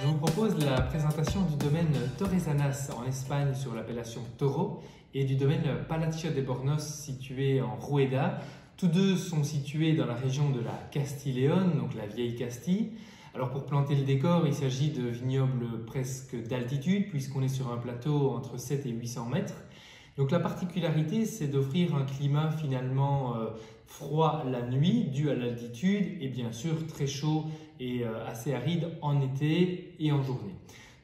Je vous propose la présentation du domaine Torresanas en Espagne sur l'appellation Toro et du domaine Palacio de Bornos situé en Rueda. Tous deux sont situés dans la région de la Castille et León, donc la vieille Castille. Alors pour planter le décor, il s'agit de vignobles presque d'altitude puisqu'on est sur un plateau entre 7 et 800 mètres. Donc la particularité, c'est d'offrir un climat finalement froid la nuit dû à l'altitude et bien sûr très chaud et assez aride en été et en journée.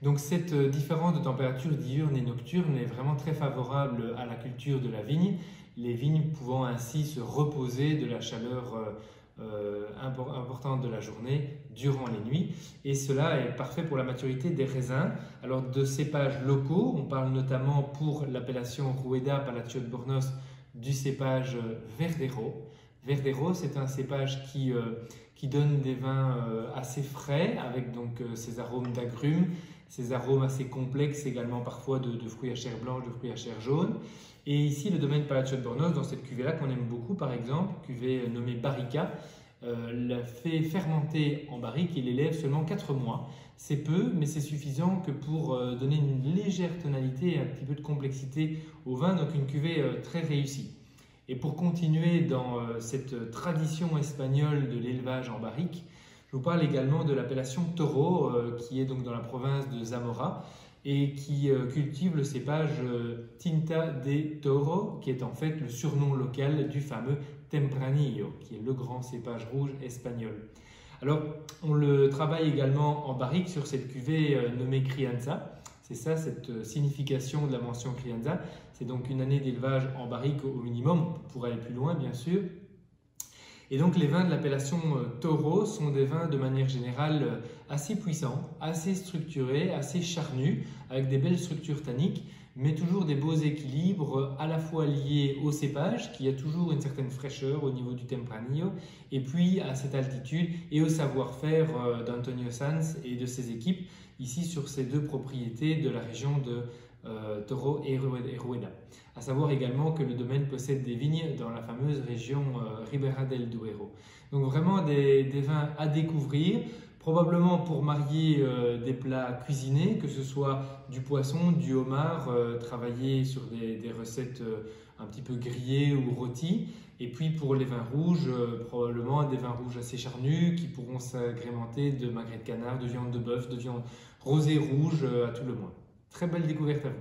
Donc cette différence de température diurne et nocturne est vraiment très favorable à la culture de la vigne, les vignes pouvant ainsi se reposer de la chaleur importante de la journée durant les nuits, et cela est parfait pour la maturité des raisins. Alors de cépages locaux, on parle notamment pour l'appellation Rueda Palacio de Bornos du cépage Verdero. Verdero, c'est un cépage qui donne des vins assez frais avec donc ces arômes d'agrumes, ces arômes assez complexes également parfois de fruits à chair blanche, de fruits à chair jaune. Et ici, le domaine Palacio de Bornos, dans cette cuvée-là qu'on aime beaucoup par exemple, cuvée nommée Barrica, la fait fermenter en barrique et l'élève seulement 4 mois. C'est peu, mais c'est suffisant que pour donner une légère tonalité et un petit peu de complexité au vin, donc une cuvée très réussie. Et pour continuer dans cette tradition espagnole de l'élevage en barrique, je vous parle également de l'appellation Toro, qui est donc dans la province de Zamora et qui cultive le cépage Tinta de Toro, qui est en fait le surnom local du fameux Tempranillo, qui est le grand cépage rouge espagnol. Alors, on le travaille également en barrique sur cette cuvée nommée Crianza. C'est ça, cette signification de la mention Crianza. C'est donc une année d'élevage en barrique au minimum, pour aller plus loin bien sûr. Et donc les vins de l'appellation Toro sont des vins de manière générale assez puissants, assez structurés, assez charnus, avec des belles structures tanniques, mais toujours des beaux équilibres à la fois liés au cépage, qui a toujours une certaine fraîcheur au niveau du Tempranillo, et puis à cette altitude et au savoir-faire d'Antonio Sanz et de ses équipes, ici sur ces deux propriétés de la région de Toro et Rueda. À savoir également que le domaine possède des vignes dans la fameuse région Ribera del Duero. Donc vraiment des vins à découvrir, probablement pour marier des plats cuisinés, que ce soit du poisson, du homard, travailler sur des recettes un petit peu grillées ou rôties. Et puis pour les vins rouges, probablement des vins rouges assez charnus qui pourront s'agrémenter de magret de canard, de viande de bœuf, de viande rosée rouge à tout le moins. Très belle découverte à vous.